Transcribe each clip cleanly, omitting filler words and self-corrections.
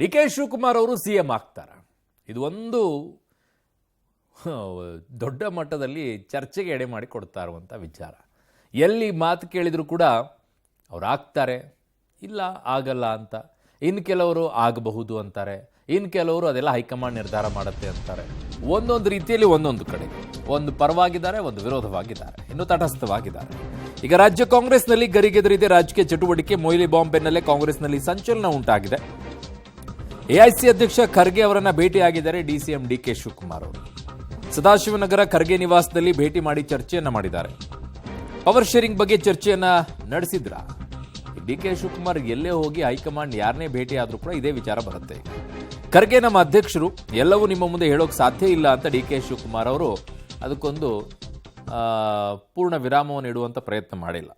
D K Shivakumar ಅವರು CM ಆಗ್ತಾರ. ಇದು ಒಂದು ದೊಡ್ಡ ಮಟ್ಟದಲ್ಲಿ ಚರ್ಚೆಗೆ ಎಡೆ ಮಾಡಿ ಕೊಡ್ತಾ ಇರುವಂಥ ವಿಚಾರ. ಎಲ್ಲಿ ಮಾತು ಕೇಳಿದ್ರು ಕೂಡ ಅವ್ರು ಆಗ್ತಾರೆ, ಇಲ್ಲ ಆಗಲ್ಲ ಅಂತ. ಇನ್ನು ಕೆಲವರು ಆಗಬಹುದು ಅಂತಾರೆ, ಇನ್ನು ಕೆಲವರು ಅದೆಲ್ಲ ಹೈಕಮಾಂಡ್ ನಿರ್ಧಾರ ಮಾಡುತ್ತೆ ಅಂತಾರೆ. ಒಂದೊಂದು ರೀತಿಯಲ್ಲಿ ಒಂದೊಂದು ಕಡೆ ಒಂದು ಪರವಾಗಿದ್ದಾರೆ, ಒಂದು ವಿರೋಧವಾಗಿದ್ದಾರೆ, ಇನ್ನು ತಟಸ್ಥವಾಗಿದ್ದಾರೆ. ಈಗ ರಾಜ್ಯ ಕಾಂಗ್ರೆಸ್ನಲ್ಲಿ ಗರಿಗೆದರಿದೆ ರಾಜಕೀಯ ಚಟುವಟಿಕೆ. ಮೊಯ್ಲಿ ಬಾಂಬ್ ಬೆನ್ನಲ್ಲೇ ಕಾಂಗ್ರೆಸ್ನಲ್ಲಿ ಸಂಚಲನ ಉಂಟಾಗಿದೆ. AIC ಅಧ್ಯಕ್ಷ ಖರ್ಗೆ ಅವರನ್ನ ಭೇಟಿಯಾಗಿದ್ದಾರೆ DCM DK ಶಿವಕುಮಾರ್ ಅವರು. ಸದಾಶಿವನಗರ ಖರ್ಗೆ ನಿವಾಸದಲ್ಲಿ ಭೇಟಿ ಮಾಡಿ ಚರ್ಚೆಯನ್ನ ಮಾಡಿದ್ದಾರೆ. ಪವರ್ ಶೇರಿಂಗ್ ಬಗ್ಗೆ ಚರ್ಚೆಯನ್ನ ನಡೆಸಿದ್ರ. DK ಶಿವಕುಮಾರ್ ಎಲ್ಲೇ ಹೋಗಿ ಹೈಕಮಾಂಡ್ ಯಾರನ್ನೇ ಭೇಟಿ ಆದ್ರೂ ಕೂಡ ಇದೇ ವಿಚಾರ ಬರುತ್ತೆ. ಖರ್ಗೆ ನಮ್ಮ ಅಧ್ಯಕ್ಷರು, ಎಲ್ಲವೂ ನಿಮ್ಮ ಮುಂದೆ ಹೇಳೋಕೆ ಸಾಧ್ಯ ಇಲ್ಲ ಅಂತ DK ಶಿವಕುಮಾರ್ ಅವರು ಅದಕ್ಕೊಂದು ಪೂರ್ಣ ವಿರಾಮವನ್ನು ಇಡುವಂತ ಪ್ರಯತ್ನ ಮಾಡಿಲ್ಲ.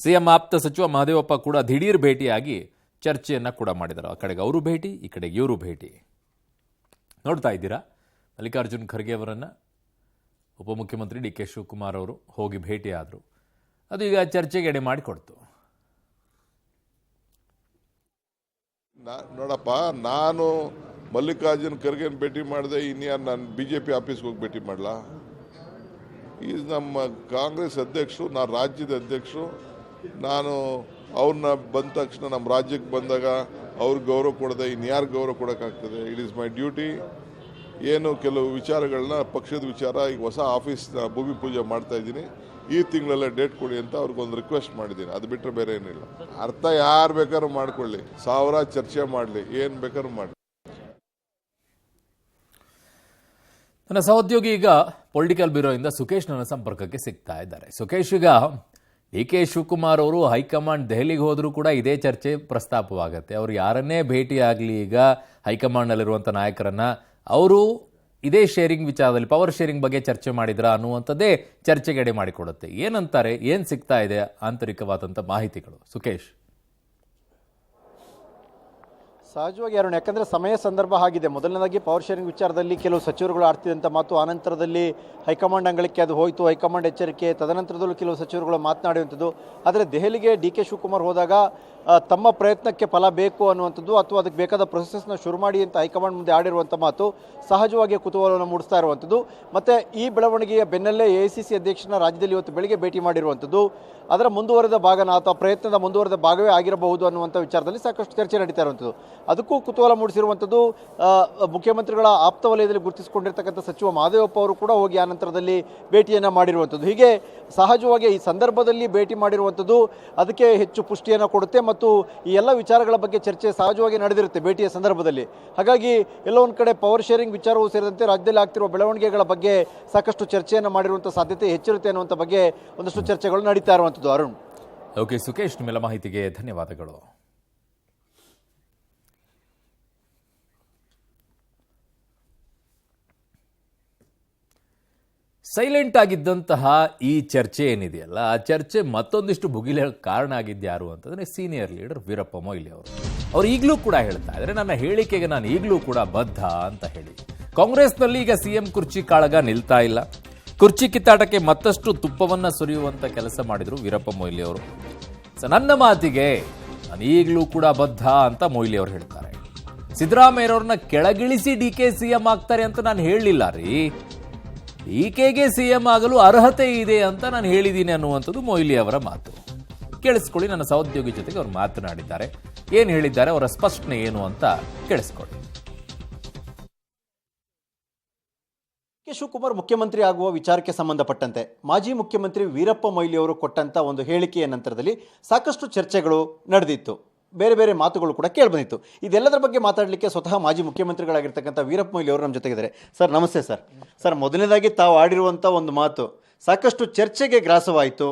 CM ಆಪ್ತ ಸಚಿವ ಮಹದೇವಪ್ಪ ಕೂಡ ದಿಢೀರ್ ಭೇಟಿಯಾಗಿ ಚರ್ಚೆಯನ್ನ ಕೂಡ ಮಾಡಿದ್ದಾರೆ. ಆ ಕಡೆಗೆ ಅವರು ಭೇಟಿ, ಈ ಕಡೆಗೆ ಇವರು ಭೇಟಿ. ನೋಡ್ತಾ ಇದ್ದೀರಾ, ಮಲ್ಲಿಕಾರ್ಜುನ್ ಖರ್ಗೆ ಅವರನ್ನ ಉಪಮುಖ್ಯಮಂತ್ರಿ DK ಶಿವಕುಮಾರ್ ಅವರು ಹೋಗಿ ಭೇಟಿ ಆದರು. ಅದು ಈಗ ಚರ್ಚೆಗೆ ಎಡೆ ಮಾಡಿಕೊಡ್ತು. ನೋಡಪ್ಪ, ನಾನು ಮಲ್ಲಿಕಾರ್ಜುನ್ ಖರ್ಗೆನ ಭೇಟಿ ಮಾಡಿದೆ, ಇನ್ಯಾರು ನಾನು BJP ಆಫೀಸ್ಗೆ ಹೋಗಿ ಭೇಟಿ ಮಾಡಲಾ? ಈಸ್ ನಮ್ಮ ಕಾಂಗ್ರೆಸ್ ಅಧ್ಯಕ್ಷರು, ನಾನು ರಾಜ್ಯದ ಅಧ್ಯಕ್ಷರು. ನಾನು ಅವ್ರನ್ನ ಬಂದ ತಕ್ಷಣ ನಮ್ಮ ರಾಜ್ಯಕ್ಕೆ ಬಂದಾಗ ಅವ್ರಿಗೆ ಗೌರವ ಕೊಡದೆ ಇನ್ಯಾರು ಗೌರವ ಕೊಡೋಕ್ಕಾಗ್ತದೆ? It is my duty. ಏನು ಕೆಲವು ವಿಚಾರಗಳನ್ನ, ಪಕ್ಷದ ವಿಚಾರ, ಈಗ ಹೊಸ ಆಫೀಸ್ನ ಭೂಮಿ ಪೂಜೆ ಮಾಡ್ತಾ ಇದ್ದೀನಿ, ಈ ತಿಂಗಳಲ್ಲೇ ಡೇಟ್ ಕೊಡಿ ಅಂತ ಅವ್ರಿಗೊಂದು ರಿಕ್ವೆಸ್ಟ್ ಮಾಡಿದ್ದೀನಿ. ಅದು ಬಿಟ್ಟರೆ ಬೇರೆ ಏನಿಲ್ಲ. ಅರ್ಥ ಯಾರು ಬೇಕಾದ್ರೂ ಮಾಡ್ಕೊಳ್ಳಿ, 1000 ಚರ್ಚೆ ಮಾಡಲಿ, ಏನು ಬೇಕಾದ್ರೂ ಮಾಡಲಿ. ನನ್ನ ಸಹೋದ್ಯೋಗಿ ಈಗ ಪೊಲಿಟಿಕಲ್ ಬ್ಯೂರೋಯಿಂದ ಸುಖೇಶ್ ನನ್ನ ಸಂಪರ್ಕಕ್ಕೆ ಸಿಗ್ತಾ ಇದ್ದಾರೆ. ಸುಖೇಶ್, ಈಗ DK ಶಿವಕುಮಾರ್ ಅವರು ಹೈಕಮಾಂಡ್ ದೆಹಲಿಗೆ ಹೋದರೂ ಕೂಡ ಇದೇ ಚರ್ಚೆ ಪ್ರಸ್ತಾಪವಾಗುತ್ತೆ. ಅವರು ಯಾರನ್ನೇ ಭೇಟಿ ಆಗಲಿ, ಈಗ ಹೈಕಮಾಂಡ್ನಲ್ಲಿರುವಂಥ ನಾಯಕರನ್ನ, ಅವರು ಇದೇ ಶೇರಿಂಗ್ ವಿಚಾರದಲ್ಲಿ, ಪವರ್ ಶೇರಿಂಗ್ ಬಗ್ಗೆ ಚರ್ಚೆ ಮಾಡಿದ್ರ ಅನ್ನುವಂಥದ್ದೇ ಚರ್ಚೆಗೆ ಎಡೆ ಮಾಡಿಕೊಡುತ್ತೆ. ಏನಂತಾರೆ, ಏನು ಸಿಗ್ತಾ ಇದೆ ಆಂತರಿಕವಾದಂಥ ಮಾಹಿತಿಗಳು? ಸುಖೇಶ್, ಸಹಜವಾಗಿ ಅರುಣ್, ಯಾಕಂದರೆ ಸಮಯ ಸಂದರ್ಭ ಆಗಿದೆ. ಮೊದಲನೇದಾಗಿ ಪವರ್ ಶೇರಿಂಗ್ ವಿಚಾರದಲ್ಲಿ ಕೆಲವು ಸಚಿವರುಗಳು ಆಡ್ತಿದ್ದಂಥ ಮಾತು, ಆನಂತರದಲ್ಲಿ ಹೈಕಮಾಂಡ್ ಅಂಗಳಕ್ಕೆ ಅದು ಹೋಯಿತು, ಹೈಕಮಾಂಡ್ ಎಚ್ಚರಿಕೆ, ತದನಂತರದಲ್ಲೂ ಕೆಲವು ಸಚಿವರುಗಳು ಮಾತನಾಡುವಂಥದ್ದು. ಆದರೆ ದೆಹಲಿಗೆ DK ಶಿವಕುಮಾರ್ ಹೋದಾಗ ತಮ್ಮ ಪ್ರಯತ್ನಕ್ಕೆ ಫಲ ಬೇಕು ಅನ್ನುವಂಥದ್ದು, ಅಥವಾ ಅದಕ್ಕೆ ಬೇಕಾದ ಪ್ರೊಸೆಸ್ನ ಶುರು ಮಾಡಿ ಅಂತ ಹೈಕಮಾಂಡ್ ಮುಂದೆ ಆಡಿರುವಂಥ ಮಾತು ಸಹಜವಾಗಿ ಕುತೂಹಲವನ್ನು ಮೂಡಿಸ್ತಾ ಇರುವಂಥದ್ದು. ಮತ್ತು ಈ ಬೆಳವಣಿಗೆಯ ಬೆನ್ನಲ್ಲೇ AICC ಅಧ್ಯಕ್ಷನ ರಾಜ್ಯದಲ್ಲಿ ಇವತ್ತು ಬೆಳಿಗ್ಗೆ ಭೇಟಿ ಮಾಡಿರುವಂಥದ್ದು ಅದರ ಮುಂದುವರೆದ ಭಾಗನ ಅಥವಾ ಪ್ರಯತ್ನದ ಮುಂದುವರೆದ ಭಾಗವೇ ಆಗಿರಬಹುದು ಅನ್ನುವಂಥ ವಿಚಾರದಲ್ಲಿ ಸಾಕಷ್ಟು ಚರ್ಚೆ ನಡೀತಾ ಇರುವಂಥದ್ದು. ಅದಕ್ಕೂ ಕುತೂಹಲ ಮೂಡಿಸಿರುವಂಥದ್ದು ಮುಖ್ಯಮಂತ್ರಿಗಳ ಆಪ್ತ ವಲಯದಲ್ಲಿ ಗುರುತಿಸಿಕೊಂಡಿರ್ತಕ್ಕಂಥ ಸಚಿವ ಮಹದೇವಪ್ಪ ಅವರು ಕೂಡ ಹೋಗಿ ಆನಂತರದಲ್ಲಿ ಭೇಟಿಯನ್ನು ಮಾಡಿರುವಂಥದ್ದು. ಹೀಗೆ ಸಹಜವಾಗಿ ಈ ಸಂದರ್ಭದಲ್ಲಿ ಭೇಟಿ ಮಾಡಿರುವಂಥದ್ದು ಅದಕ್ಕೆ ಹೆಚ್ಚು ಪುಷ್ಟಿಯನ್ನು ಕೊಡುತ್ತೆ. ಮತ್ತು ಈ ಎಲ್ಲ ವಿಚಾರಗಳ ಬಗ್ಗೆ ಚರ್ಚೆ ಸಹಜವಾಗಿ ನಡೆದಿರುತ್ತೆ ಭೇಟಿಯ ಸಂದರ್ಭದಲ್ಲಿ. ಹಾಗಾಗಿ ಎಲ್ಲೋ ಒಂದು ಕಡೆ ಪವರ್ ಶೇರಿಂಗ್ ವಿಚಾರವೂ ಸೇರಿದಂತೆ ರಾಜ್ಯದಲ್ಲಿ ಆಗ್ತಿರುವ ಬೆಳವಣಿಗೆಗಳ ಬಗ್ಗೆ ಸಾಕಷ್ಟು ಚರ್ಚೆಯನ್ನು ಮಾಡಿರುವಂಥ ಸಾಧ್ಯತೆ ಹೆಚ್ಚಿರುತ್ತೆ ಅನ್ನುವಂಥ ಬಗ್ಗೆ ಒಂದಷ್ಟು ಚರ್ಚೆಗಳು ನಡೀತಾ ಇರುವಂಥದ್ದು. ಅರುಣ್, ಓಕೆ ಸುಖೇಶ್, ನಿಮ್ಮೆಲ್ಲ ಮಾಹಿತಿಗೆ ಧನ್ಯವಾದಗಳು. ಸೈಲೆಂಟ್ ಆಗಿದ್ದಂತಹ ಈ ಚರ್ಚೆ ಏನಿದೆಯಲ್ಲ, ಆ ಚರ್ಚೆ ಮತ್ತೊಂದಿಷ್ಟು ಭುಗಿಲ ಕಾರಣ ಆಗಿದ್ಯಾರು ಅಂತಂದ್ರೆ ಸೀನಿಯರ್ ಲೀಡರ್ ವೀರಪ್ಪ ಮೊಯ್ಲಿ ಅವರು. ಅವ್ರು ಈಗಲೂ ಕೂಡ ಹೇಳ್ತಾ ಇದ್ದಾರೆ, ನನ್ನ ಹೇಳಿಕೆಗೆ ನಾನು ಈಗಲೂ ಕೂಡ ಬದ್ಧ ಅಂತ ಹೇಳಿ. ಕಾಂಗ್ರೆಸ್ನಲ್ಲಿ ಈಗ CM ಕುರ್ಚಿ ಕಾಳಗ ನಿಲ್ತಾ ಇಲ್ಲ. ಕುರ್ಚಿ ಕಿತ್ತಾಟಕ್ಕೆ ಮತ್ತಷ್ಟು ತುಪ್ಪವನ್ನ ಸುರಿಯುವಂತ ಕೆಲಸ ಮಾಡಿದ್ರು ವೀರಪ್ಪ ಮೊಯ್ಲಿ ಅವರು. ನನ್ನ ಮಾತಿಗೆ ನಾನು ಈಗಲೂ ಕೂಡ ಬದ್ಧ ಅಂತ ಮೊಯ್ಲಿ ಅವರು ಹೇಳ್ತಾರೆ. ಸಿದ್ದರಾಮಯ್ಯವ್ರನ್ನ ಕೆಳಗಿಳಿಸಿ DK CM ಆಗ್ತಾರೆ ಅಂತ ನಾನು ಹೇಳಲಿಲ್ಲ ರೀ, DKಗೆ CM ಆಗಲು ಅರ್ಹತೆ ಇದೆ ಅಂತ ನಾನು ಹೇಳಿದ್ದೀನಿ ಅನ್ನುವಂಥದ್ದು ಮೊಯ್ಲಿ ಅವರ ಮಾತು. ಕೇಳಿಸ್ಕೊಳ್ಳಿ, ನನ್ನ ಸಹೋದ್ಯೋಗಿ ಜೊತೆಗೆ ಅವರು ಮಾತನಾಡಿದ್ದಾರೆ. ಏನು ಹೇಳಿದ್ದಾರೆ, ಅವರ ಸ್ಪಷ್ಟನೆ ಏನು ಅಂತ ಕೇಳಿಸ್ಕೊಳ್ಳಿ. ಶಿವಕುಮಾರ್ ಮುಖ್ಯಮಂತ್ರಿ ಆಗುವ ವಿಚಾರಕ್ಕೆ ಸಂಬಂಧಪಟ್ಟಂತೆ ಮಾಜಿ ಮುಖ್ಯಮಂತ್ರಿ ವೀರಪ್ಪ ಮೊಯ್ಲಿ ಅವರು ಕೊಟ್ಟಂತ ಒಂದು ಹೇಳಿಕೆಯ ನಂತರದಲ್ಲಿ ಸಾಕಷ್ಟು ಚರ್ಚೆಗಳು ನಡೆದಿತ್ತು, ಬೇರೆ ಬೇರೆ ಮಾತುಗಳು ಕೂಡ ಕೇಳಿಬಂದಿತ್ತು. ಇದೆಲ್ಲದರ ಬಗ್ಗೆ ಮಾತಾಡಲಿಕ್ಕೆ ಸ್ವತಃ ಮಾಜಿ ಮುಖ್ಯಮಂತ್ರಿಗಳಾಗಿರ್ತಕ್ಕಂಥ ವೀರಪ್ಪ ಮೊಯ್ಲಿ ಅವರು ನಮ್ಮ ಜೊತೆಗಿದ್ದಾರೆ. ಸರ್ ನಮಸ್ತೆ. ಸರ್ ಮೊದಲನೇದಾಗಿ ತಾವು ಆಡಿರುವಂಥ ಒಂದು ಮಾತು ಸಾಕಷ್ಟು ಚರ್ಚೆಗೆ ಗ್ರಾಸವಾಯಿತು.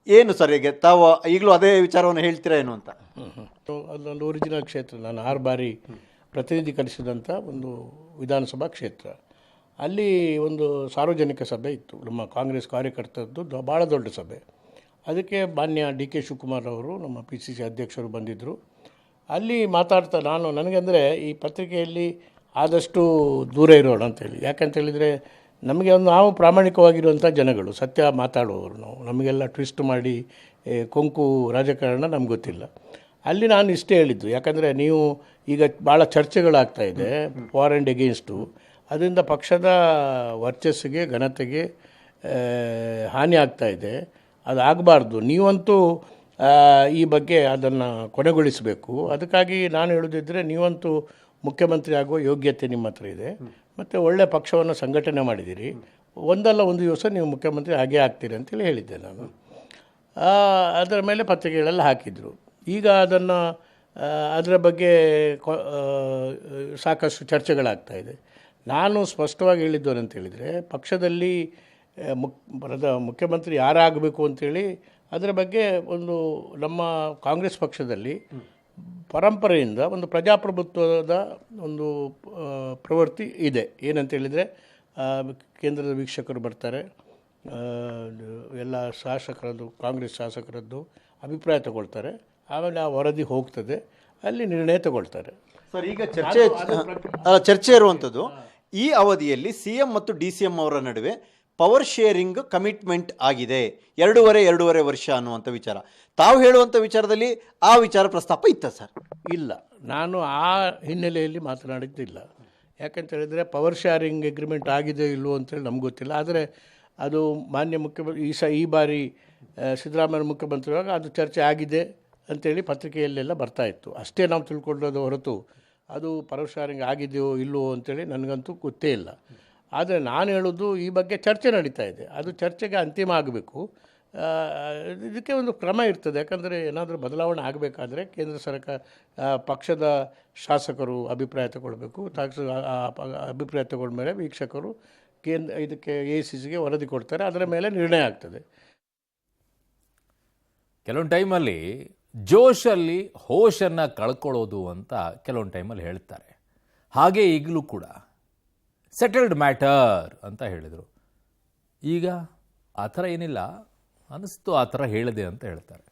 ಏನು ಸರ್, ಈಗ ತಾವು ಈಗಲೂ ಅದೇ ವಿಚಾರವನ್ನು ಹೇಳ್ತೀರಾ ಏನು ಅಂತ? ಅದೊಂದು ಒರಿಜಿನಲ್ ಕ್ಷೇತ್ರ, ನಾನು 6 ಬಾರಿ ಪ್ರತಿನಿಧೀಕರಿಸಿದಂಥ ಒಂದು ವಿಧಾನಸಭಾ ಕ್ಷೇತ್ರ. ಅಲ್ಲಿ ಒಂದು ಸಾರ್ವಜನಿಕ ಸಭೆ ಇತ್ತು, ನಮ್ಮ ಕಾಂಗ್ರೆಸ್ ಕಾರ್ಯಕರ್ತರದ್ದು ಭಾಳ ದೊಡ್ಡ ಸಭೆ. ಅದಕ್ಕೆ ಮಾನ್ಯ DK ಶಿವಕುಮಾರ್ ಅವರು, ನಮ್ಮ PCC ಅಧ್ಯಕ್ಷರು ಬಂದಿದ್ದರು. ಅಲ್ಲಿ ಮಾತಾಡ್ತಾ ನನಗಂದರೆ ಈ ಪತ್ರಿಕೆಯಲ್ಲಿ ಆದಷ್ಟು ದೂರ ಇರೋಣ ಅಂತೇಳಿ. ಯಾಕಂತೇಳಿದರೆ ನಮಗೆ ನಾವು ಪ್ರಾಮಾಣಿಕವಾಗಿರುವಂಥ ಜನಗಳು, ಸತ್ಯ ಮಾತಾಡುವವರು ನಾವು. ನಮಗೆಲ್ಲ ಟ್ವಿಸ್ಟ್ ಮಾಡಿ ಕೊಂಕು ರಾಜಕಾರಣ ನಮ್ಗೆ ಗೊತ್ತಿಲ್ಲ. ಅಲ್ಲಿ ನಾನು ಇಷ್ಟೇ ಹೇಳಿದ್ದು, ಯಾಕಂದರೆ ನೀವು ಈಗ ಭಾಳ ಚರ್ಚೆಗಳಾಗ್ತಾ ಇದೆ ಫಾರ್ ಆ್ಯಂಡ್ ಎಗೇನ್ಸ್ಟು, ಅದರಿಂದ ಪಕ್ಷದ ವರ್ಚಸ್ಸಿಗೆ ಘನತೆಗೆ ಹಾನಿ ಆಗ್ತಾ ಇದೆ. ಅದು ಆಗಬಾರ್ದು. ನೀವಂತೂ ಈ ಬಗ್ಗೆ ಅದನ್ನು ಕೊನೆಗೊಳಿಸಬೇಕು. ಅದಕ್ಕಾಗಿ ನಾನು ಹೇಳೋದಿದ್ದರೆ, ನೀವಂತೂ ಮುಖ್ಯಮಂತ್ರಿ ಆಗುವ ಯೋಗ್ಯತೆ ನಿಮ್ಮ ಹತ್ರ ಇದೆ, ಮತ್ತು ಒಳ್ಳೆಯ ಪಕ್ಷವನ್ನು ಸಂಘಟನೆ ಮಾಡಿದ್ದೀರಿ, ಒಂದಲ್ಲ ಒಂದು ದಿವಸ ನೀವು ಮುಖ್ಯಮಂತ್ರಿ ಆಗೇ ಆಗ್ತೀರಿ ಅಂತೇಳಿ ಹೇಳಿದ್ದೆ ನಾನು. ಅದರ ಮೇಲೆ ಪತ್ರಿಕೆಗಳೆಲ್ಲ ಹಾಕಿದರು. ಈಗ ಅದನ್ನು ಅದರ ಬಗ್ಗೆ ಸಾಕಷ್ಟು ಚರ್ಚೆಗಳಾಗ್ತಾಯಿದೆ. ನಾನು ಸ್ಪಷ್ಟವಾಗಿ ಹೇಳಿದ್ದು ಅಂತ ಹೇಳಿದರೆ, ಪಕ್ಷದಲ್ಲಿ ಮುಖ್ಯಮಂತ್ರಿ ಯಾರಾಗಬೇಕು ಅಂತೇಳಿ ಅದರ ಬಗ್ಗೆ ಒಂದು ನಮ್ಮ ಕಾಂಗ್ರೆಸ್ ಪಕ್ಷದಲ್ಲಿ ಪರಂಪರೆಯಿಂದ ಒಂದು ಪ್ರಜಾಪ್ರಭುತ್ವದ ಒಂದು ಪ್ರವೃತ್ತಿ ಇದೆ. ಏನಂತೇಳಿದರೆ, ಕೇಂದ್ರದ ವೀಕ್ಷಕರು ಬರ್ತಾರೆ, ಎಲ್ಲ ಶಾಸಕರದ್ದು, ಕಾಂಗ್ರೆಸ್ ಶಾಸಕರದ್ದು ಅಭಿಪ್ರಾಯ ತಗೊಳ್ತಾರೆ, ಆಮೇಲೆ ಆ ವರದಿ ಹೋಗ್ತದೆ, ಅಲ್ಲಿ ನಿರ್ಣಯ ತಗೊಳ್ತಾರೆ. ಸರ್, ಈಗ ಚರ್ಚೆ ಇರುವಂಥದ್ದು, ಈ ಅವಧಿಯಲ್ಲಿ CM ಮತ್ತು DCM ಅವರ ನಡುವೆ ಪವರ್ ಶೇರಿಂಗ್ ಕಮಿಟ್ಮೆಂಟ್ ಆಗಿದೆ 2.5 ವರ್ಷ ಅನ್ನುವಂಥ ವಿಚಾರ. ತಾವು ಹೇಳುವಂಥ ವಿಚಾರದಲ್ಲಿ ಆ ವಿಚಾರ ಪ್ರಸ್ತಾಪ ಇತ್ತ ಸರ್? ಇಲ್ಲ, ನಾನು ಆ ಹಿನ್ನೆಲೆಯಲ್ಲಿ ಮಾತನಾಡಿದ್ದಿಲ್ಲ. ಯಾಕಂತ ಹೇಳಿದರೆ, ಪವರ್ ಶೇರಿಂಗ್ ಅಗ್ರಿಮೆಂಟ್ ಆಗಿದೆ ಇಲ್ಲವೋ ಅಂತೇಳಿ ನಮ್ಗೆ ಗೊತ್ತಿಲ್ಲ. ಆದರೆ ಅದು ಮಾನ್ಯ ಮುಖ್ಯಮಂತ್ರಿ ಈ ಬಾರಿ ಸಿದ್ದರಾಮಯ್ಯ ಮುಖ್ಯಮಂತ್ರಿಯಾಗ ಅದು ಚರ್ಚೆ ಆಗಿದೆ ಅಂಥೇಳಿ ಪತ್ರಿಕೆಯಲ್ಲೆಲ್ಲ ಬರ್ತಾಯಿತ್ತು. ಅಷ್ಟೇ ನಾವು ತಿಳ್ಕೊಳ್ಳೋದು ಹೊರತು ಅದು ಪವರ್ ಶೇರಿಂಗ್ ಆಗಿದೆಯೋ ಇಲ್ಲವೋ ಅಂತೇಳಿ ನನಗಂತೂ ಗೊತ್ತೇ ಇಲ್ಲ. ಆದರೆ ನಾನು ಹೇಳೋದು, ಈ ಬಗ್ಗೆ ಚರ್ಚೆ ನಡೀತಾ ಇದೆ, ಅದು ಚರ್ಚೆಗೆ ಅಂತಿಮ ಆಗಬೇಕು. ಇದಕ್ಕೆ ಒಂದು ಕ್ರಮ ಇರ್ತದೆ. ಯಾಕಂದರೆ ಏನಾದರೂ ಬದಲಾವಣೆ ಆಗಬೇಕಾದ್ರೆ ಕೇಂದ್ರ ಸರ್ಕಾರ, ಪಕ್ಷದ ಶಾಸಕರು ಅಭಿಪ್ರಾಯ ತಗೊಳ್ಬೇಕು. ಅಭಿಪ್ರಾಯ ತಗೊಂಡ್ಮೇಲೆ ವೀಕ್ಷಕರು ಇದಕ್ಕೆ AICCಗೆ ವರದಿ ಕೊಡ್ತಾರೆ, ಅದರ ಮೇಲೆ ನಿರ್ಣಯ ಆಗ್ತದೆ. ಕೆಲವೊಂದು ಟೈಮಲ್ಲಿ ಜೋಶಲ್ಲಿ ಹೋಶನ್ನು ಕಳ್ಕೊಳ್ಳೋದು ಅಂತ ಕೆಲವೊಂದು ಟೈಮಲ್ಲಿ ಹೇಳ್ತಾರೆ. ಹಾಗೆ ಈಗಲೂ ಕೂಡ ಸೆಟಲ್ಡ್ ಮ್ಯಾಟರ್ ಅಂತ ಹೇಳಿದರು. ಈಗ ಆ ಥರ ಏನಿಲ್ಲ ಅನ್ನಿಸ್ತು, ಆ ಥರ ಹೇಳಿದೆ ಅಂತ ಹೇಳ್ತಾರೆ.